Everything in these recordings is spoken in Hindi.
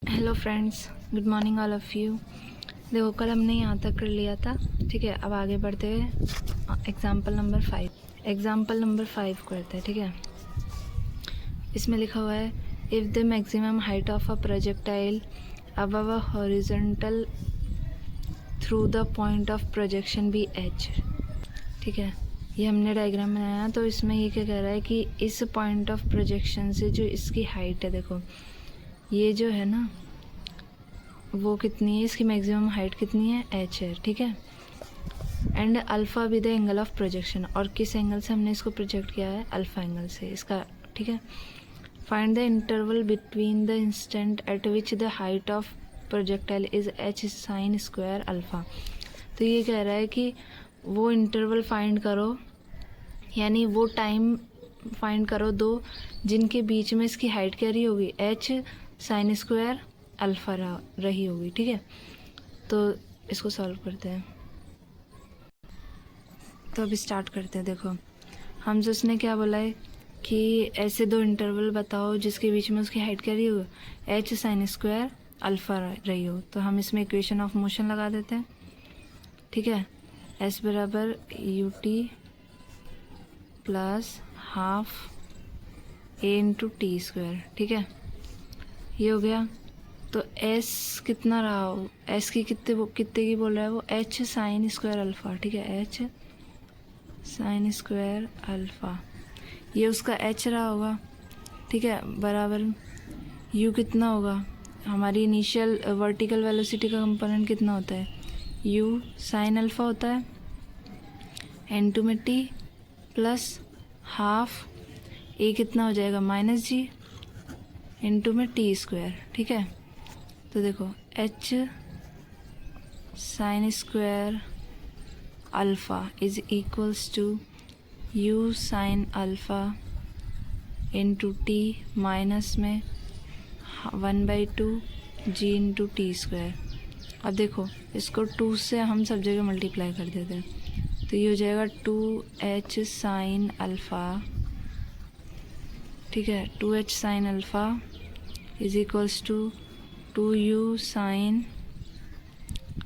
Hello friends, good morning all of you. देखो कल हमने यहाँ तक कर लिया था, ठीक है। अब आगे बढ़ते हुए एग्जाम्पल नंबर 5 करते हैं, ठीक है। इसमें लिखा हुआ है if the maximum height of a projectile above a horizontal through the point of projection be H, ठीक है। ये हमने डायग्राम बनाया, तो इसमें ये क्या कह रहा है कि इस पॉइंट ऑफ प्रोजेक्शन से जो इसकी हाइट है, देखो ये जो है ना वो कितनी है, इसकी मैक्सिमम हाइट कितनी है, एच है, ठीक है। And alpha with the angle of projection, और किस एंगल से हमने इसको प्रोजेक्ट किया है, अल्फ़ा एंगल से इसका, ठीक है। Find the interval between the instant eight which the height of projectile is H sine square alpha. तो ये कह रहा है कि वो इंटरवल फाइंड करो, यानी वो टाइम फाइंड करो दो जिनके बीच में इसकी हाइट क्या रही होगी, एच साइन स्क्वायर अल्फ़ा रही होगी, ठीक है। तो इसको सॉल्व करते हैं। तो अब स्टार्ट करते हैं। देखो हमसे उसने क्या बोला है कि ऐसे दो इंटरवल बताओ जिसके बीच में उसकी हाइट क्या रही हो, एच साइन स्क्वायर अल्फ़ा रही हो। तो हम इसमें इक्वेशन ऑफ मोशन लगा देते हैं, ठीक है। एस बराबर यू टी प्लस हाफ ए इंटू टी स्क्वायर, ठीक है। ये हो गया। तो एस कितना रहा हो, एस की कितने की बोल रहा है वो, एच साइन स्क्वायर अल्फ़ा, ठीक है। एच साइन स्क्वायर अल्फ़ा, ये उसका एच रहा होगा, ठीक है। बराबर यू कितना होगा, हमारी इनिशियल वर्टिकल वेलोसिटी का कंपोनेंट कितना होता है, यू साइन अल्फ़ा होता है, एन टू में टी प्लस हाफ ए कितना हो जाएगा, माइनस जी इंटू में टी स्क्वायर, ठीक है। तो देखो H sine square alpha is equals to U sine alpha into T minus में 1/2 जी इंटू टी स्क्वायर। अब देखो इसको 2 से हम सब जगह मल्टीप्लाई कर देते हैं, तो ये हो जाएगा 2h साइन अल्फ़ा, ठीक है। 2h sine alpha is equals to 2u sine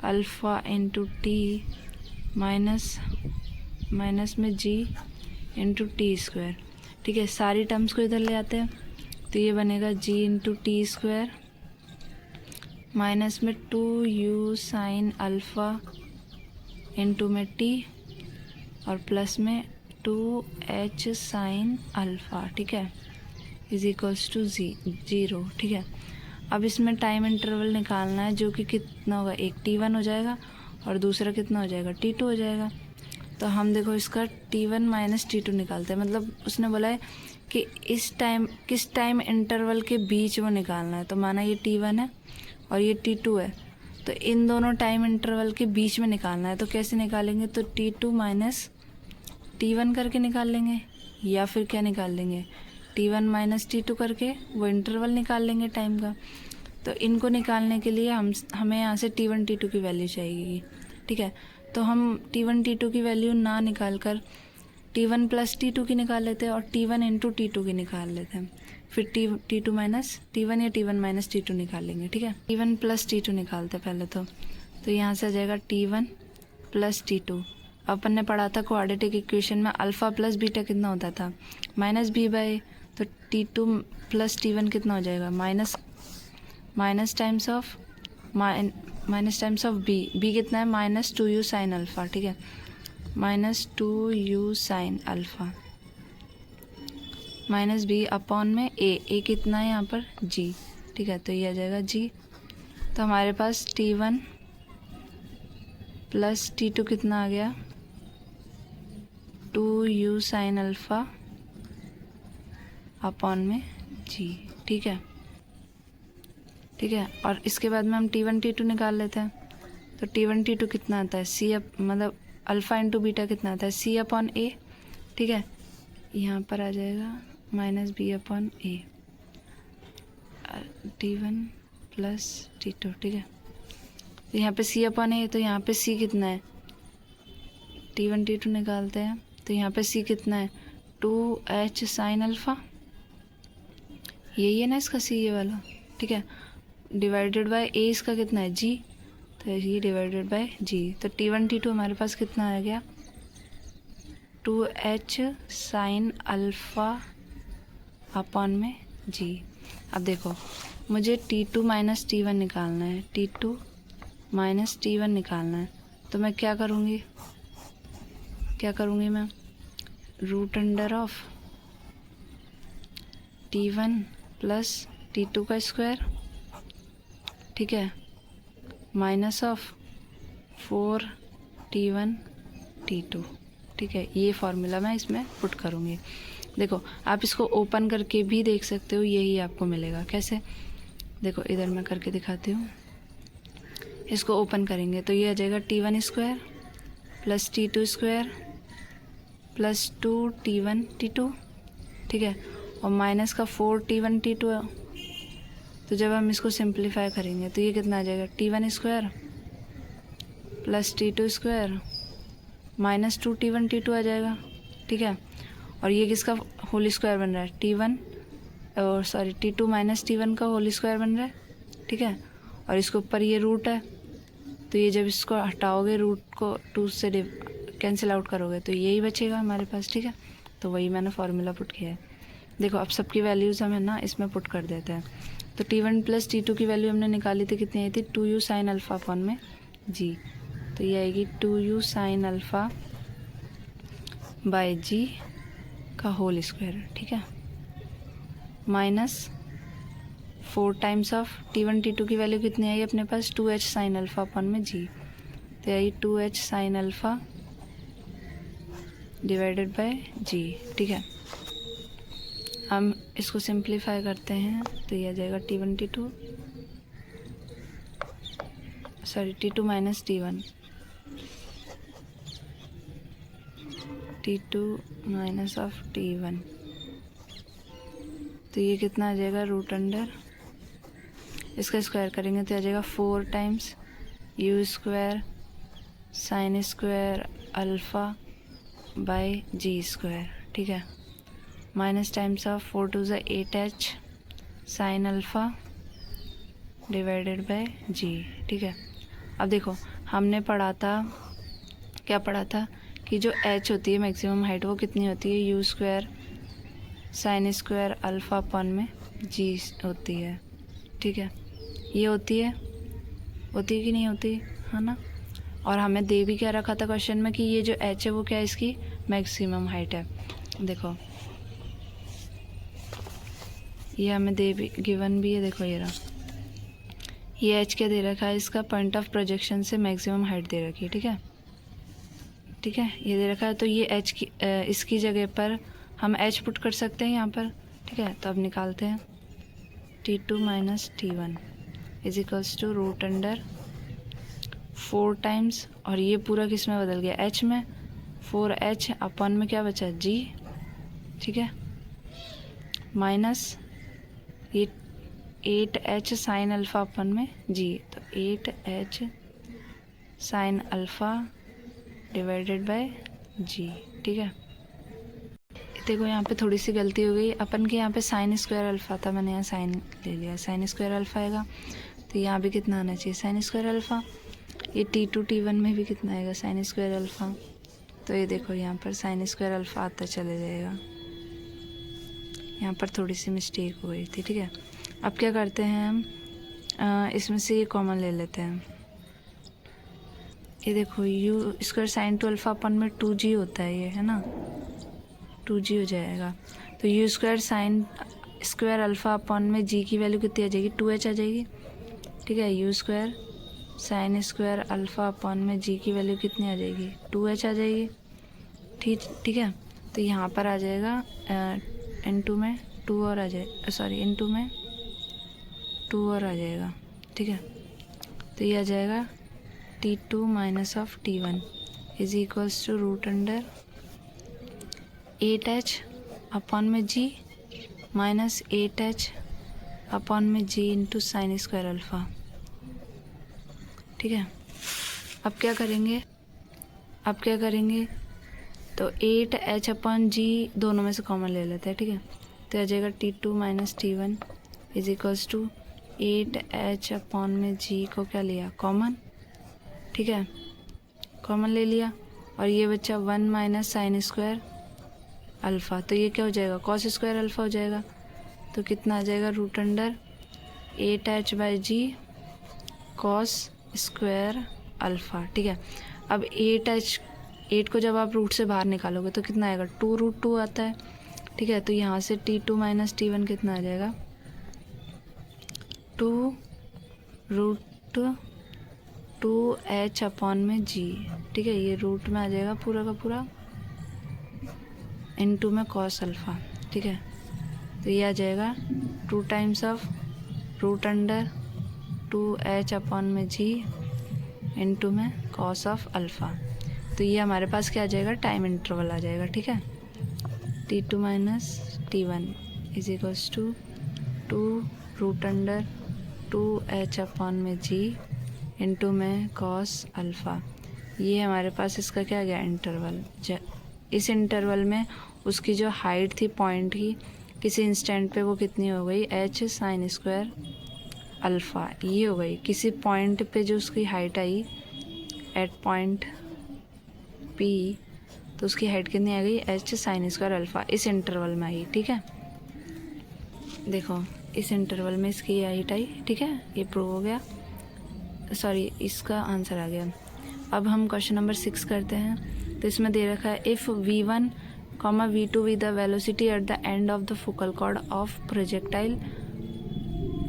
alpha into T minus में g इंटू टी स्क्वायर, ठीक है। सारी टर्म्स को इधर ले आते हैं, तो ये बनेगा g into T square minus में 2u साइन अल्फ़ा इंटू में t और प्लस में 2h साइन अल्फ़ा, ठीक है, इज इक्वल्स टू 0, ठीक है। अब इसमें टाइम इंटरवल निकालना है जो कि कितना होगा, एक t1 हो जाएगा और दूसरा कितना हो जाएगा, t2 हो जाएगा। तो हम देखो इसका t1 माइनस t2 निकालते हैं, मतलब उसने बोला है कि किस टाइम इंटरवल के बीच वो निकालना है। तो माना ये t1 है और ये t2 है, तो इन दोनों टाइम इंटरवल के बीच में निकालना है। तो कैसे निकालेंगे, तो t2 माइनस t1 करके निकाल लेंगे, या फिर क्या निकाल लेंगे, t1 माइनस t2 करके वो इंटरवल निकाल लेंगे टाइम का। तो इनको निकालने के लिए हमें यहाँ से t1 t2 की वैल्यू चाहिए, ठीक है। तो हम t1 t2 की वैल्यू ना निकाल कर t1 प्लस t2 की निकाल लेते हैं और t1 इंटू t2 की निकाल लेते हैं। फिर t2 माइनस t1 या t1 माइनस t2 निकाल लेंगे, ठीक है। t1 प्लस t2 निकालते हैं पहले तो यहाँ से आ जाएगा t1 प्लस t2। अपन ने पढ़ा था क्वाड्रेटिक इक्वेशन में अल्फ़ा प्लस बीटा कितना होता था, माइनस बी बाई, तो t2 प्लस t1 कितना हो जाएगा, माइनस टाइम्स ऑफ बी कितना है, माइनस 2u साइन अल्फ़ा, ठीक है। Minus 2u sine alpha minus B upon में ए कितना है यहाँ पर, g, ठीक है। तो ये आ जाएगा g। तो हमारे पास t1 प्लस t2 कितना आ गया, 2u साइन अल्फ़ा अपॉन में g, ठीक है, ठीक है। और इसके बाद में हम t1 t2 निकाल लेते हैं। तो t1 t2 कितना आता है, मतलब अल्फ़ा इंटू बीटा कितना आता है, c अपॉन ए, ठीक है। यहाँ पर आ जाएगा माइनस बी अपॉन ए, t1 प्लस t2, ठीक है। तो यहाँ पे c अपॉन ए, तो यहाँ पे c कितना है, t1 t2 निकालते हैं, तो यहाँ पे c कितना है, 2h साइन अल्फ़ा, यही है ना इसका c, ये वाला, ठीक है। डिवाइडेड बाय ए इसका कितना है जी, तो ये डिवाइडेड बाय जी। तो T1 T2 हमारे पास कितना आ गया 2h साइन अल्फ़ा अपॉन में जी। अब देखो मुझे T2 माइनस T1 निकालना है, T2 माइनस T1 निकालना है। तो मैं क्या करूँगी मैं root under of T1 plus T2 का स्क्वायर, ठीक है, माइनस ऑफ 4T1 T2, ठीक है। ये फार्मूला मैं इसमें पुट करूँगी। देखो आप इसको ओपन करके भी देख सकते हो, यही आपको मिलेगा। कैसे, देखो इधर मैं करके दिखाती हूँ। इसको ओपन करेंगे तो ये आ जाएगा T1 square plus T2 square plus 2T1 T2, ठीक है, और माइनस का 4T1 T2 है। तो जब हम इसको सिंप्लीफाई करेंगे तो ये कितना आ जाएगा T1 square plus T2 square minus 2T1 T2 आ जाएगा, ठीक है। और ये किसका होल स्क्वायर बन रहा है T1 और सॉरी T2 माइनस T1 का होल स्क्वायर बन रहा है, ठीक है। और इसके ऊपर ये रूट है, तो ये जब इसको हटाओगे रूट को 2 से कैंसिल आउट करोगे तो यही बचेगा हमारे पास, ठीक है। तो वही मैंने फार्मूला पुट किया है। देखो अब सबकी वैल्यूज़ हमें ना इसमें पुट कर देते हैं। तो T1 प्लस T2 की वैल्यू हमने निकाली थी, कितनी आई थी 2u साइन अल्फ़ा अपॉन में जी। तो ये आएगी 2u साइन अल्फ़ा बाय जी का होल स्क्वायर, ठीक है, minus 4 times of T1 T2 की वैल्यू कितनी आई अपने पास 2h साइन अल्फ़ा अपॉन में जी। तो आई 2h sine alpha divided by g, ठीक है। हम इसको सिंप्लीफाई करते हैं तो ये आ जाएगा T1 T2 sorry T2 minus T1 T2 minus of T1, तो ये कितना आ जाएगा रूट अंडर, इसका स्क्वायर करेंगे तो आ जाएगा 4 times u square sine square alpha by g square, ठीक है, माइनस टाइम्स ऑफ 4 टू ज़ा 8h sine alpha divided by g, ठीक है। अब देखो हमने पढ़ा था, क्या पढ़ा था कि जो h होती है मैक्सिमम हाइट वो कितनी होती है u square sine square alpha upon में जी होती है, ठीक है। ये होती है कि नहीं होती है ना। और हमें दे भी क्या रखा था क्वेश्चन में कि ये जो h है वो क्या है इसकी मैक्सिमम हाइट है। देखो ये हमें दे भी गिवन भी है, देखो ये रहा, ये h क्या दे रखा है इसका पॉइंट ऑफ प्रोजेक्शन से मैक्सिमम हाइट दे रखी है, ठीक है, ठीक है, ये दे रखा है। तो ये h की इसकी जगह पर हम h पुट कर सकते हैं यहाँ पर, ठीक है। तो अब निकालते हैं T2 minus T1 is equals to root under 4 times, और ये पूरा किस में बदल गया h में, 4h अपॉन में क्या बचा g, ठीक है, माइनस ये 8h साइन अल्फ़ा अपन में जी। तो 8h sine alpha divided by g, ठीक है। देखो यहाँ पे थोड़ी सी गलती हो गई, अपन के यहाँ पे साइन स्क्वायर अल्फ़ा था, मैंने यहाँ साइन ले लिया, साइन स्क्वायर अल्फ़ा आएगा। तो यहाँ भी कितना आना चाहिए साइन स्क्वायर अल्फ़ा। ये T2 T1 में भी कितना आएगा साइन स्क्वायर अल्फ़ा। तो ये देखो यहाँ पर साइन स्क्वायर अल्फ़ा आता चले जाएगा, यहाँ पर थोड़ी सी मिस्टेक हो गई थी, ठीक है। अब क्या करते हैं हम इसमें से ये कॉमन ले लेते हैं। ये देखो यू स्क्वायर साइन 2 अल्फ़ा अपन में 2g होता है, ये है ना 2g हो जाएगा। तो u square sine square alpha अपन में g की वैल्यू कितनी आ जाएगी 2h आ जाएगी, ठीक है। U square sine square alpha अपन में g की वैल्यू कितनी आ जाएगी 2h आ जाएगी, ठीक है। तो यहाँ पर आ जाएगा इनटू में 2 और आ जाए सॉरी इनटू में 2 और आ जाएगा, ठीक है। तो ये आ जाएगा T2 minus of T1 is equals to root under 8h upon में g माइनस 8h अपॉन में g into sine square alpha, ठीक है। अब क्या करेंगे तो 8h अपॉन g दोनों में से कॉमन ले लेते हैं, ठीक है। तो आ जाएगा T2 minus T1 is equals to 8h/g को क्या लिया, कॉमन, ठीक है, कॉमन ले लिया, और ये बच्चा 1 माइनस साइन स्क्वायर अल्फ़ा, तो ये क्या हो जाएगा, कॉस स्क्वायर अल्फ़ा हो जाएगा। तो कितना आ जाएगा, root under 8h/g cos square alpha, ठीक है। अब 8 को जब आप रूट से बाहर निकालोगे तो कितना आएगा, 2√2 आता है, ठीक है। तो यहाँ से T2 माइनस T1 कितना आ जाएगा, 2√2h/g, ठीक है। ये रूट में आ जाएगा पूरा का पूरा, इनटू में कॉस अल्फ़ा, ठीक है। तो ये आ जाएगा 2 times of root under 2h/g into में कॉस ऑफ अल्फ़ा। तो ये हमारे पास क्या आ जाएगा, टाइम इंटरवल आ जाएगा, ठीक है। T2 minus T1 is equals to 2√अंडर 2h/g इनटू में कॉस अल्फ़ा। ये हमारे पास इसका क्या आ गया, इंटरवल। इस इंटरवल में उसकी जो हाइट थी पॉइंट की किसी इंस्टेंट पे वो कितनी हो गई, h साइन स्क्वायर अल्फ़ा, ये हो गई। किसी पॉइंट पे जो उसकी height I eight point P, तो उसकी हाइट कितनी आ गई, h साइन स्क्वायर अल्फ़ा, इस इंटरवल में आई, ठीक है। देखो इस इंटरवल में इसकी हाइट आई, ठीक है, ये प्रूव हो गया, सॉरी इसका आंसर आ गया। अब हम क्वेश्चन नंबर 6 करते हैं। तो इसमें दे रखा है if v1, v2 with the velocity at the end of the focal cord of projectile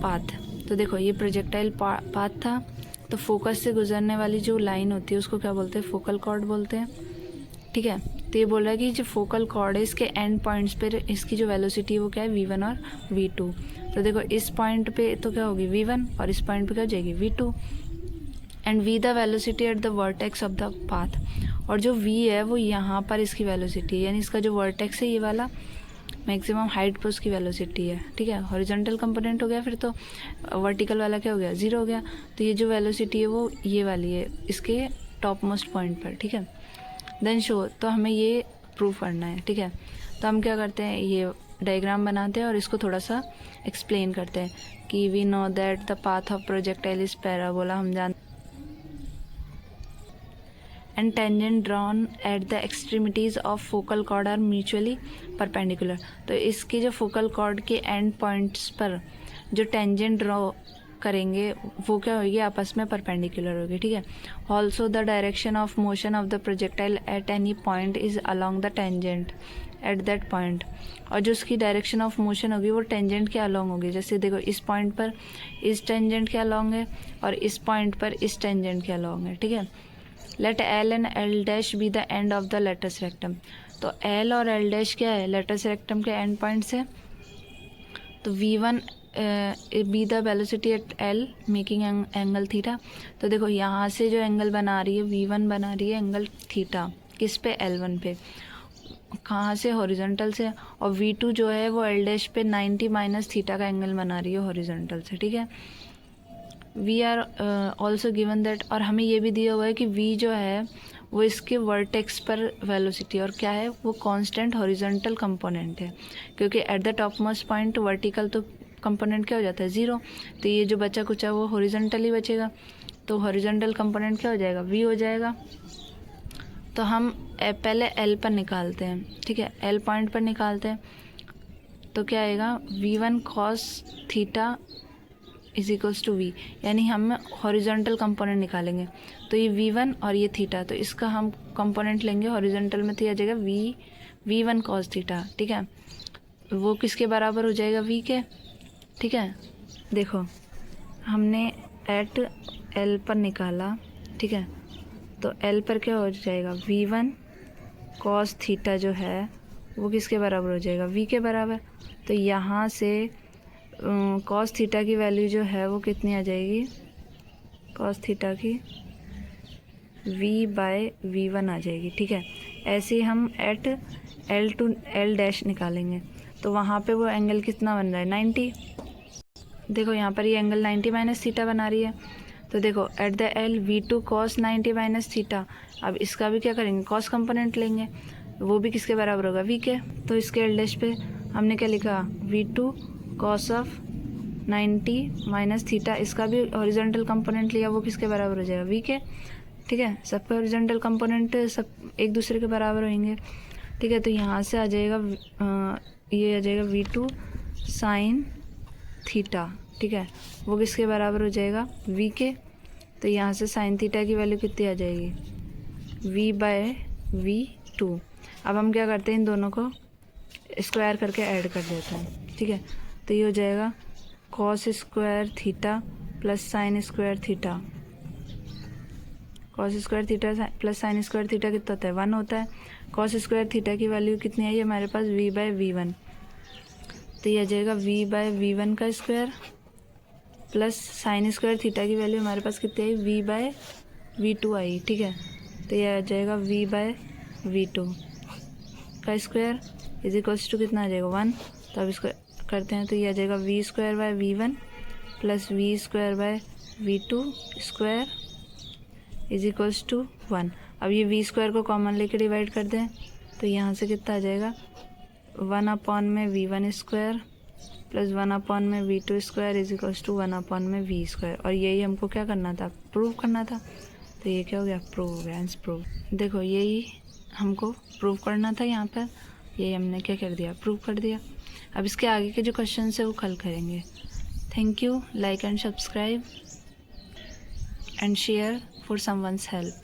path. तो देखो ये प्रोजेक्टाइल पाथ था, तो फोकस से गुजरने वाली जो लाइन होती है उसको क्या बोलते हैं, फोकल कॉर्ड बोलते हैं, ठीक है। तो ये बोल रहा है कि जो फोकल कॉर्ड है इसके एंड पॉइंट्स पर इसकी जो वेलोसिटी है वो क्या है, v1 और v2। तो देखो इस पॉइंट पे तो क्या होगी, v1, और इस पॉइंट पे क्या हो जाएगी, v2, and v the velocity at the vertex of the path. और जो v है वो यहाँ पर इसकी वेलोसिटी है, यानी इसका जो वर्टेक्स है ये वाला मैक्सिमम हाइट पर उसकी वेलोसिटी है, ठीक है। हॉरिजॉन्टल कंपोनेंट हो गया, फिर तो वर्टिकल वाला क्या हो गया, 0 हो गया। तो ये जो वेलोसिटी है वो ये वाली है इसके टॉप मोस्ट पॉइंट पर, ठीक है। देन शो, तो हमें ये प्रूफ करना है, ठीक है। तो हम क्या करते हैं, ये डायग्राम बनाते हैं और इसको थोड़ा सा एक्सप्लेन करते हैं कि we know that the path of projectile is parabola, हम जानते and tangent drawn at the extremities of focal chord are mutually perpendicular. तो इसकी जो फोकल कॉर्ड के एंड पॉइंट्स पर जो टेंजेंट ड्रॉ करेंगे वो क्या होगी, आपस में परपेंडिकुलर होगी, ठीक है। Also the direction of motion of the projectile at any point is along the tangent at that point. और जो उसकी डायरेक्शन ऑफ मोशन होगी वो टेंजेंट के अलॉन्ग होगी। जैसे देखो इस पॉइंट पर इस टेंजेंट के अलॉन्ग है और इस पॉइंट पर इस टेंजेंट के अलॉन्ग है, ठीक है। Let L and L dash be the end of the latus rectum. तो एल और एल डैश क्या है, लेटस रेक्टम के एंड पॉइंट्स है। तो v1 be the velocity at L making angle theta. तो देखो यहाँ से जो एंगल बना रही है v1 बना रही है एंगल थीटा, किस पे, L1 पे, कहाँ से, हॉरिजॉन्टल से। और v2 जो है वो एल डैश पे 90 माइनस थीटा का एंगल बना रही है हॉरिजॉन्टल से, ठीक है। We are also given that, और हमें ये भी दिया हुआ है कि v जो है वो इसके वर्टेक्स पर वेलोसिटी और क्या है, वो कांस्टेंट हॉरिजॉन्टल कंपोनेंट है, क्योंकि at the top most point vertical तो कंपोनेंट क्या हो जाता है, 0। तो ये जो बचा कुचा वो हॉरिजॉन्टल ही बचेगा, तो हॉरिजॉन्टल कंपोनेंट क्या हो जाएगा, v हो जाएगा। तो हम पहले l पर निकालते हैं, ठीक है, l पॉइंट पर निकालते हैं। तो क्या आएगा, v1 cos theta is equals to v, यानी हम हॉरिजॉन्टल कंपोनेंट निकालेंगे। तो ये v1 और ये थीटा, तो इसका हम कंपोनेंट लेंगे हॉरिजॉन्टल में, तो ये आ जाएगा v1 cos थीटा, ठीक है। वो किसके बराबर हो जाएगा, v के, ठीक है। देखो हमने एट l पर निकाला, ठीक है। तो l पर क्या हो जाएगा, v1 cos थीटा जो है वो किसके बराबर हो जाएगा, v के बराबर। तो यहाँ से कॉस थीटा की वैल्यू जो है वो कितनी आ जाएगी, कॉस थीटा की v/v1 आ जाएगी, ठीक है। ऐसे ही हम at l to l dash निकालेंगे, तो वहाँ पे वो एंगल कितना बन रहा है, 90। देखो यहाँ पर ये एंगल 90 माइनस थीटा बना रही है। तो देखो at the l v2 cos 90 minus theta, अब इसका भी क्या करेंगे, कॉस कंपोनेंट लेंगे, वो भी किसके बराबर होगा, v के। तो इसके l डैश पे हमने क्या लिखा, v2 cos of 90 minus theta, इसका भी हॉरिजॉन्टल कंपोनेंट लिया, वो किसके बराबर हो जाएगा, v के। ठीक है, सबके हॉरिजॉन्टल कंपोनेंट सब एक दूसरे के बराबर होंगे। ठीक है, तो यहाँ से आ जाएगा ये आ जाएगा v2 साइन थीटा। ठीक है, वो किसके बराबर हो जाएगा, v के। तो यहाँ से साइन थीटा की वैल्यू कितनी आ जाएगी, v/v2। अब हम क्या करते हैं, इन दोनों को स्क्वायर करके ऐड कर देते हैं। ठीक है, तो ये हो जाएगा cos square theta plus sine square theta. Cos square theta plus sine square theta कितना होता है, 1 होता है। कॉस स्क्वायर थीटा की वैल्यू कितनी आई हमारे पास, v/v1। तो ये आ जाएगा v/v1 का square plus sine square theta की वैल्यू हमारे पास कितनी आई, v/v2 आई। ठीक है, तो ये आ जाएगा v/v2 का स्क्वायर इज इक्वल्स टू कितना आ जाएगा, 1। तो अब इसको करते हैं, तो ये आ जाएगा v²/v1 plus v²/v2 square is equals to 1। अब ये v² को कॉमन लेके डिवाइड कर दें, तो यहाँ से कितना आ जाएगा, 1/v1 square plus 1/v2 square is equals to 1/v²। और यही हमको क्या करना था, प्रूव करना था। तो ये क्या हो गया, प्रूव हो गया, आंसर प्रूव। देखो यही हमको प्रूव करना था, यहाँ पर यही हमने क्या कर दिया, प्रूव कर दिया। अब इसके आगे के जो क्वेश्चन है वो कल करेंगे। Thank you, like and subscribe and share for someone's help.